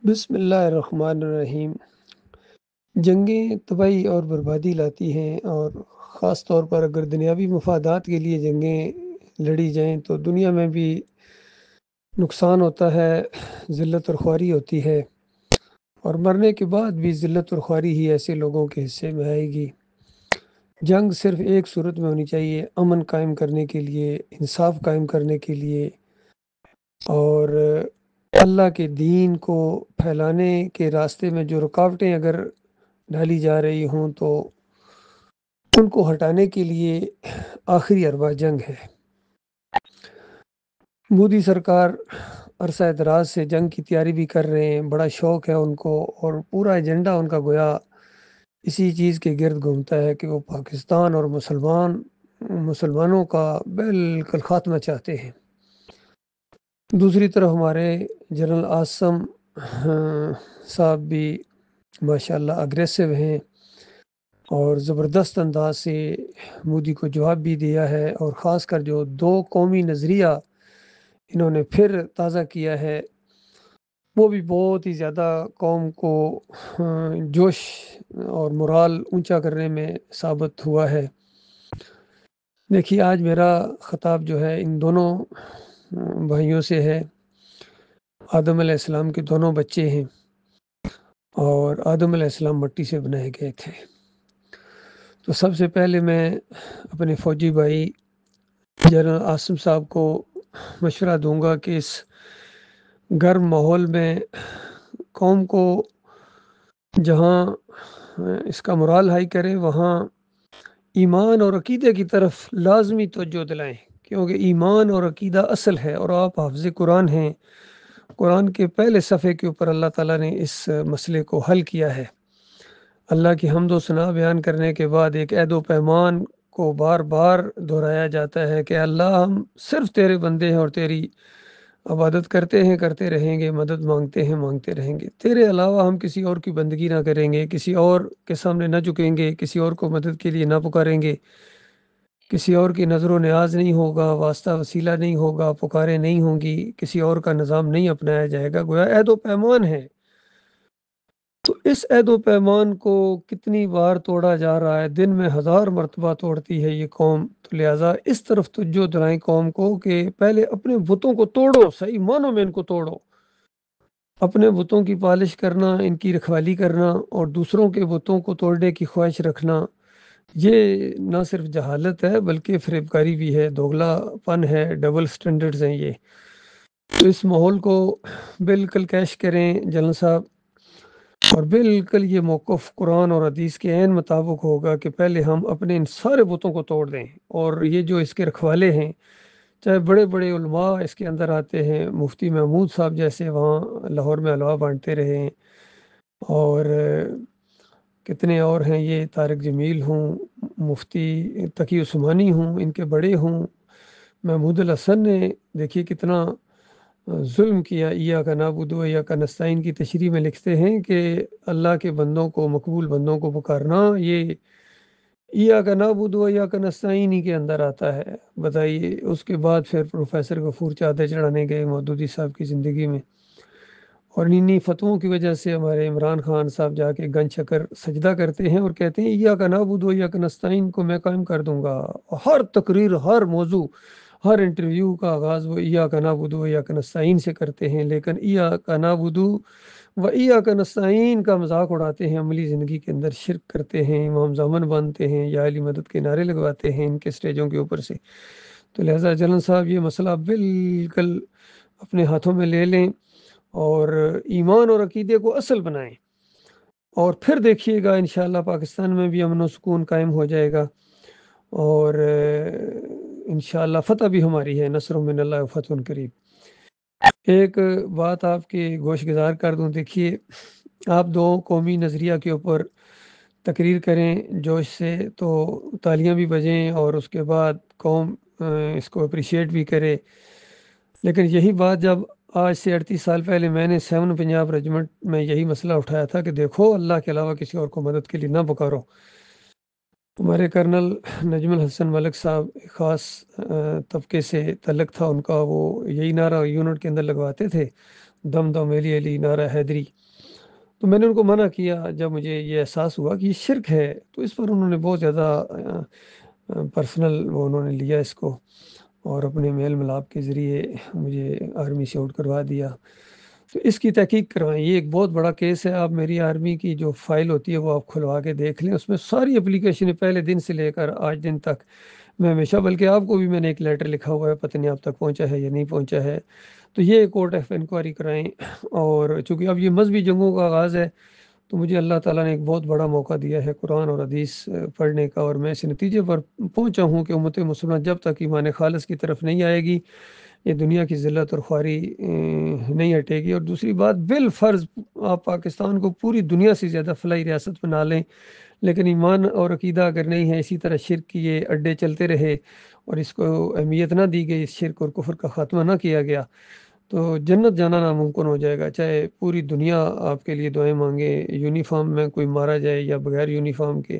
بسم اللہ الرحمن الرحیم۔ جنگیں تباہی اور بربادی لاتی ہیں، اور خاص طور پر اگر دنیاوی مفادات کے لیے جنگیں لڑی جائیں تو دنیا میں بھی نقصان ہوتا ہے، ذلت اور خواری ہوتی ہے، اور مرنے کے بعد بھی ذلت اور خواری ہی ایسے لوگوں کے حصے میں آئے گی۔ جنگ صرف ایک صورت میں ہونی چاہیے، امن قائم کرنے کے لیے، انصاف قائم کرنے کے لیے، اور اللہ کے دین کو پھیلانے کے راستے میں جو رکاوٹیں اگر ڈالی جا رہی ہوں تو ان کو ہٹانے کے لیے آخری اربع جنگ ہے۔ مودی سرکار عرصہ دراز سے جنگ کی تیاری بھی کر رہے ہیں، بڑا شوق ہے ان کو، اور پورا ایجنڈا ان کا گویا اسی چیز کے گرد گھومتا ہے کہ وہ پاکستان اور مسلمانوں کا بالکل خاتمہ چاہتے ہیں۔ دوسری طرف ہمارے جنرل عاصم صاحب بھی ماشاءاللہ اگریسو ہیں، اور زبردست انداز سے مودی کو جواب بھی دیا ہے، اور خاص کر جو دو قومی نظریہ انہوں نے پھر تازہ کیا ہے وہ بھی بہت ہی زیادہ قوم کو جوش اور مرال اونچا کرنے میں ثابت ہوا ہے۔ دیکھیے آج میرا خطاب جو ہے ان دونوں بھائیوں سے ہے۔ آدم علیہ السلام کے دونوں بچے ہیں، اور آدم علیہ السلام مٹی سے بنائے گئے تھے۔ تو سب سے پہلے میں اپنے فوجی بھائی جنرل عاصم صاحب کو مشورہ دوں گا کہ اس گرم ماحول میں قوم کو جہاں اس کا مرال ہائی کرے وہاں ایمان اور عقیدے کی طرف لازمی توجہ دلائیں، کیونکہ ایمان اور عقیدہ اصل ہے، اور آپ حافظ قرآن ہیں۔ قرآن کے پہلے صفحے کے اوپر اللہ تعالیٰ نے اس مسئلے کو حل کیا ہے۔ اللہ کی حمد و ثنا بیان کرنے کے بعد ایک عہد و پیمان کو بار بار دہرایا جاتا ہے کہ اللہ ہم صرف تیرے بندے ہیں، اور تیری عبادت کرتے ہیں، کرتے رہیں گے، مدد مانگتے ہیں، مانگتے رہیں گے۔ تیرے علاوہ ہم کسی اور کی بندگی نہ کریں گے، کسی اور کے سامنے نہ جھکیں گے، کسی اور کو مدد کے لیے نہ پکاریں گے، کسی اور کی نظر و نیاز نہیں ہوگا، واسطہ وسیلہ نہیں ہوگا، پکارے نہیں ہوں گی، کسی اور کا نظام نہیں اپنایا جائے گا۔ گویا عہد و پیمان ہے۔ تو اس عہد و پیمان کو کتنی بار توڑا جا رہا ہے، دن میں 1000 مرتبہ توڑتی ہے یہ قوم۔ تو لہٰذا اس طرف توجہ دلائیں قوم کو کہ پہلے اپنے بتوں کو توڑو، صحیح معنوں میں ان کو توڑو۔ اپنے بتوں کی پالش کرنا، ان کی رکھوالی کرنا، اور دوسروں کے بتوں کو توڑنے کی خواہش رکھنا، یہ نہ صرف جہالت ہے بلکہ فریبکاری بھی ہے، دوگلا پن ہے، ڈبل سٹینڈرڈز ہیں یہ۔ تو اس ماحول کو بالکل کیش کریں جنرل صاحب، اور بالکل یہ موقف قرآن اور حدیث کے عین مطابق ہوگا کہ پہلے ہم اپنے ان سارے بتوں کو توڑ دیں، اور یہ جو اس کے رکھوالے ہیں، چاہے بڑے بڑے علماء اس کے اندر آتے ہیں، مفتی محمود صاحب جیسے وہاں لاہور میں حلوہ بانٹتے رہے ہیں، اور کتنے اور ہیں، یہ طارق جمیل ہوں، مفتی تقی عثمانی ہوں، ان کے بڑے ہوں، محمود الحسن نے دیکھیے کتنا ظلم کیا۔ ایاک نعبد و ایاک نستعین کی تشریح میں لکھتے ہیں کہ اللہ کے بندوں کو، مقبول بندوں کو پکارنا، یہ ایاک نعبد و ایاک نستعین ہی کے اندر آتا ہے۔ بتائیے، اس کے بعد پھر پروفیسر غفور چادر چڑھانے گئے مودودی صاحب کی زندگی میں، اور انہی فتووں کی وجہ سے ہمارے عمران خان صاحب جا کے گن شکر سجدہ کرتے ہیں اور کہتے ہیں ایاک نعبد و ایاک نستعین کو میں قائم کر دوں گا۔ ہر تقریر، ہر موضوع، ہر انٹرویو کا آغاز وہ ایاک نعبد و ایاک نستعین سے کرتے ہیں، لیکن ایاک نعبد و ایاک نستعین کا مذاق اڑاتے ہیں، عملی زندگی کے اندر شرک کرتے ہیں، امام زامن بنتے ہیں، یا علی مدد کے نعرے لگواتے ہیں ان کے سٹیجوں کے اوپر سے۔ تو لہٰذا جنرل صاحب یہ مسئلہ بالکل اپنے ہاتھوں میں لے لیں، اور ایمان اور عقیدے کو اصل بنائیں، اور پھر دیکھیے گا انشاءاللہ پاکستان میں بھی امن و سکون قائم ہو جائے گا، اور انشاءاللہ فتح بھی ہماری ہے، نصر من اللہ و فتح قریب۔ ایک بات آپ کے گوش گزار کر دوں، دیکھیے آپ دو قومی نظریہ کے اوپر تقریر کریں جوش سے تو تالیاں بھی بجیں، اور اس کے بعد قوم اس کو اپریشیٹ بھی کرے، لیکن یہی بات جب آج سے 38 سال پہلے میں نے 7 پنجاب ریجمنٹ میں یہی مسئلہ اٹھایا تھا کہ دیکھو اللہ کے علاوہ کسی اور کو مدد کے لیے نہ پکارو۔ ہمارے کرنل نجم الحسن ملک صاحب ایک خاص طبقے سے تعلق تھا ان کا، وہ یہی نعرہ یونٹ کے اندر لگواتے تھے، دم دم علی علی نعرہ حیدری۔ تو میں نے ان کو منع کیا جب مجھے یہ احساس ہوا کہ یہ شرک ہے، تو اس پر انہوں نے بہت زیادہ پرسنل وہ انہوں نے لیا اس کو، اور اپنے میل ملاپ کے ذریعے مجھے آرمی سے آؤٹ کروا دیا۔ تو اس کی تحقیق کروائیں، یہ ایک بہت بڑا کیس ہے۔ آپ میری آرمی کی جو فائل ہوتی ہے وہ آپ کھلوا کے دیکھ لیں، اس میں ساری اپلیکیشنیں پہلے دن سے لے کر آج دن تک میں ہمیشہ، بلکہ آپ کو بھی میں نے ایک لیٹر لکھا ہوا ہے، پتہ نہیں آپ تک پہنچا ہے یا نہیں پہنچا ہے۔ تو یہ کورٹ آف انکوائری کرائیں، اور چونکہ اب یہ مذہبی جنگوں کا آغاز ہے، تو مجھے اللہ تعالیٰ نے ایک بہت بڑا موقع دیا ہے قرآن اور حدیث پڑھنے کا، اور میں اس نتیجے پر پہنچا ہوں کہ امت مسلمان جب تک ایمان خالص کی طرف نہیں آئے گی، یہ دنیا کی ذلت اور خواری نہیں ہٹے گی۔ اور دوسری بات، بالفرض آپ پاکستان کو پوری دنیا سے زیادہ فلاحی ریاست بنا لیں، لیکن ایمان اور عقیدہ اگر نہیں ہے، اسی طرح شرک کی یہ اڈے چلتے رہے اور اس کو اہمیت نہ دی گئی، اس شرک اور کفر کا خاتمہ نہ کیا گیا، تو جنت جانا ناممکن ہو جائے گا۔ چاہے پوری دنیا آپ کے لیے دعائیں مانگے، یونیفارم میں کوئی مارا جائے یا بغیر یونیفارم کے،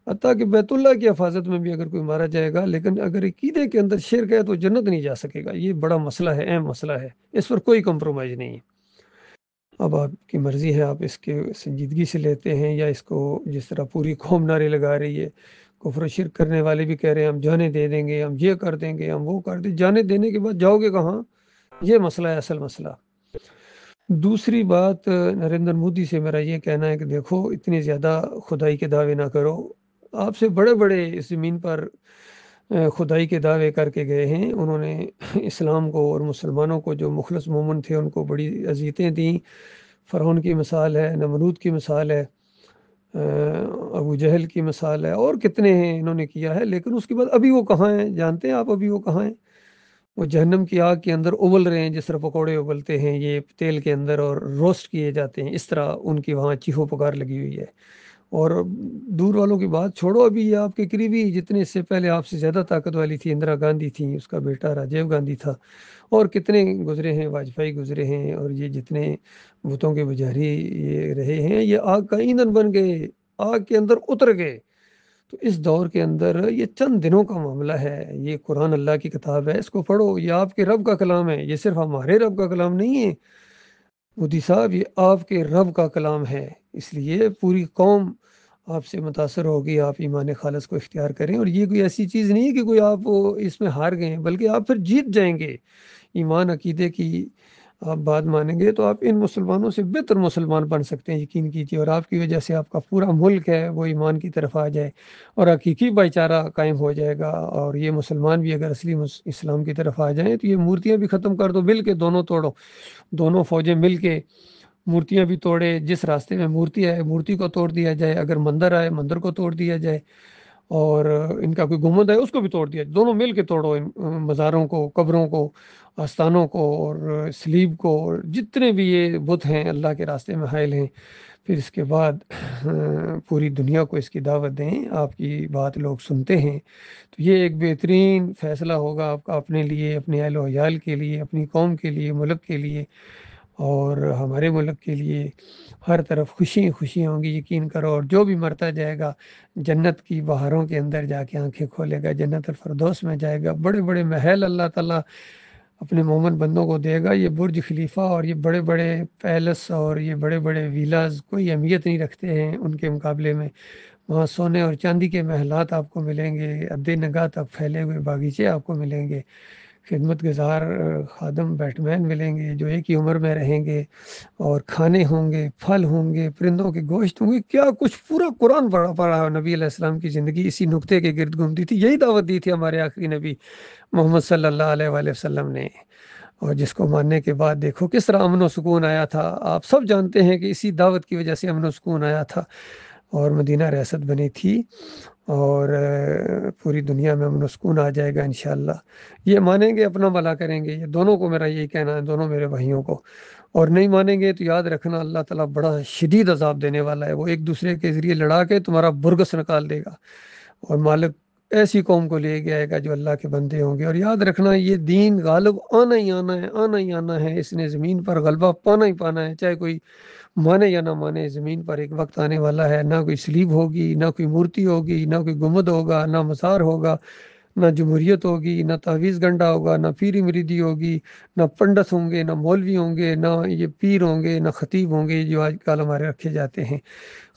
حتیٰ کہ بیت اللہ کی حفاظت میں بھی اگر کوئی مارا جائے گا، لیکن اگر عقیدے کے اندر شرک ہے تو جنت نہیں جا سکے گا۔ یہ بڑا مسئلہ ہے، اہم مسئلہ ہے، اس پر کوئی کمپرومائز نہیں ہے۔ اب آپ کی مرضی ہے، آپ اس کے سنجیدگی سے لیتے ہیں یا اس کو جس طرح پوری قوم نعرے لگا رہی ہے، کفر و شرک کرنے والے بھی کہہ رہے ہیں ہم جانے دے دیں گے، ہم یہ کر دیں گے، ہم وہ کر دیں، جانے دینے کے بعد جاؤ گے کہاں؟ یہ مسئلہ ہے، اصل مسئلہ۔ دوسری بات، نریندر مودی سے میرا یہ کہنا ہے کہ دیکھو، اتنی زیادہ خدائی کے دعوے نہ کرو۔ آپ سے بڑے بڑے اس زمین پر خدائی کے دعوے کر کے گئے ہیں، انہوں نے اسلام کو اور مسلمانوں کو، جو مخلص مومن تھے، ان کو بڑی اذیتیں دیں۔ فرعون کی مثال ہے، نمرود کی مثال ہے، ابو جہل کی مثال ہے، اور کتنے ہیں انہوں نے کیا ہے، لیکن اس کے بعد ابھی وہ کہاں ہیں؟ جانتے ہیں آپ ابھی وہ کہاں ہیں؟ وہ جہنم کی آگ کے اندر ابل رہے ہیں، جس طرح پکوڑے ابلتے ہیں یہ تیل کے اندر اور روسٹ کیے جاتے ہیں، اس طرح ان کی وہاں چیخو پکار لگی ہوئی ہے۔ اور دور والوں کی بات چھوڑو، ابھی یہ آپ کے قریبی جتنے اس سے پہلے آپ سے زیادہ طاقت والی تھی، اندرا گاندھی تھی، اس کا بیٹا راجیو گاندھی تھا، اور کتنے گزرے ہیں، واجپئی گزرے ہیں، اور یہ جتنے بتوں کے پجاری یہ رہے ہیں، یہ آگ کا ایندھن بن گئے، آگ کے اندر اتر گئے۔ تو اس دور کے اندر یہ چند دنوں کا معاملہ ہے۔ یہ قرآن اللہ کی کتاب ہے، اس کو پڑھو، یہ آپ کے رب کا کلام ہے، یہ صرف ہمارے رب کا کلام نہیں ہے مودی صاحب، یہ آپ کے رب کا کلام ہے۔ اس لیے پوری قوم آپ سے متاثر ہوگی، آپ ایمان خالص کو اختیار کریں، اور یہ کوئی ایسی چیز نہیں ہے کہ کوئی آپ اس میں ہار گئے ہیں، بلکہ آپ پھر جیت جائیں گے۔ ایمان عقیدے کی آپ بات مانیں گے تو آپ ان مسلمانوں سے بہتر مسلمان بن سکتے ہیں، یقین کیجیے، اور آپ کی وجہ سے آپ کا پورا ملک ہے وہ ایمان کی طرف آ جائے اور حقیقی بھائی چارہ قائم ہو جائے گا۔ اور یہ مسلمان بھی اگر اصلی اسلام کی طرف آ جائیں تو یہ مورتیاں بھی ختم کر دو، مل کے دونوں توڑو، دونوں فوجیں مل کے مورتیاں بھی توڑے، جس راستے میں مورتی آئے مورتی کو توڑ دیا جائے، اگر مندر آئے مندر کو توڑ دیا جائے، اور ان کا کوئی گنبد ہے اس کو بھی توڑ دیا، دونوں مل کے توڑو، ان مزاروں کو، قبروں کو، آستانوں کو، اور سلیب کو، اور جتنے بھی یہ بت ہیں اللہ کے راستے میں حائل ہیں، پھر اس کے بعد پوری دنیا کو اس کی دعوت دیں۔ آپ کی بات لوگ سنتے ہیں تو یہ ایک بہترین فیصلہ ہوگا آپ کا، اپنے لیے، اپنے اہل و عیال کے لیے، اپنی قوم کے لیے، ملک کے لیے، اور ہمارے ملک کے لیے۔ ہر طرف خوشی خوشی ہوں گی، یقین کرو، اور جو بھی مرتا جائے گا جنت کی بہاروں کے اندر جا کے آنکھیں کھولے گا، جنت الفردوس میں جائے گا، بڑے بڑے محل اللہ تعالیٰ اپنے مومن بندوں کو دے گا۔ یہ برج خلیفہ اور یہ بڑے بڑے پیلس اور یہ بڑے بڑے ویلاز کوئی اہمیت نہیں رکھتے ہیں ان کے مقابلے میں۔ وہاں سونے اور چاندی کے محلات آپ کو ملیں گے، ادے نگاہ تک پھیلے ہوئے باغیچے آپ کو ملیں گے، خدمت گزار خادم بیٹمین ملیں گے جو ایک ہی عمر میں رہیں گے، اور کھانے ہوں گے، پھل ہوں گے، پرندوں کے گوشت ہوں گے، کیا کچھ پورا قرآن پڑھا پڑھا نبی علیہ السلام کی زندگی اسی نقطے کے گرد گھومتی تھی۔ یہی دعوت دی تھی ہمارے آخری نبی محمد صلی اللہ علیہ وآلہ وسلم نے، اور جس کو ماننے کے بعد دیکھو کس طرح امن و سکون آیا تھا۔ آپ سب جانتے ہیں کہ اسی دعوت کی وجہ سے امن و سکون آیا تھا اور مدینہ ریاست بنی تھی، اور پوری دنیا میں امن و سکون آ جائے گا انشاءاللہ۔ یہ مانیں گے اپنا بھلا کریں گے، یہ دونوں کو میرا یہی کہنا ہے، دونوں میرے بھائیوں کو، اور نہیں مانیں گے تو یاد رکھنا اللہ تعالیٰ بڑا شدید عذاب دینے والا ہے، وہ ایک دوسرے کے ذریعے لڑا کے تمہارا برگس نکال دے گا، اور مالک ایسی قوم کو لے کے آئے گا جو اللہ کے بندے ہوں گے۔ اور یاد رکھنا یہ دین غالب آنا ہی آنا ہے، آنا ہی آنا ہے، اس نے زمین پر غلبہ پانا ہی پانا ہے، چاہے کوئی مانے یا نہ مانے۔ زمین پر ایک وقت آنے والا ہے، نہ کوئی سلیب ہوگی، نہ کوئی مورتی ہوگی، نہ کوئی گنبد ہوگا، نہ مزار ہوگا، نہ جمہوریت ہوگی، نہ تعویذ گنڈا ہوگا، نہ پیری مریدی ہوگی، نہ پنڈت ہوں گے، نہ مولوی ہوں گے، نہ یہ پیر ہوں گے، نہ خطیب ہوں گے جو آج کل ہمارے رکھے جاتے ہیں۔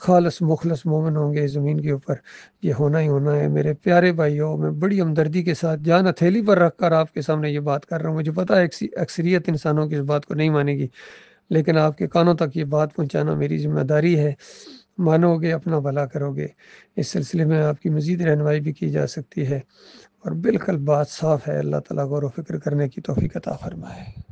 خالص مخلص مومن ہوں گے زمین کے اوپر، یہ ہونا ہی ہونا ہے۔ میرے پیارے بھائیوں، میں بڑی ہمدردی کے ساتھ جان ہتھیلی پر رکھ کر آپ کے سامنے یہ بات کر رہا ہوں۔ مجھے پتا ہے اکثریت انسانوں کی اس بات کو نہیں مانے گی، لیکن آپ کے کانوں تک یہ بات پہنچانا میری ذمہ داری ہے۔ مانو گے اپنا بھلا کرو گے۔ اس سلسلے میں آپ کی مزید رہنمائی بھی کی جا سکتی ہے، اور بالکل بات صاف ہے۔ اللہ تعالیٰ غور و فکر کرنے کی توفیق عطا فرمائے۔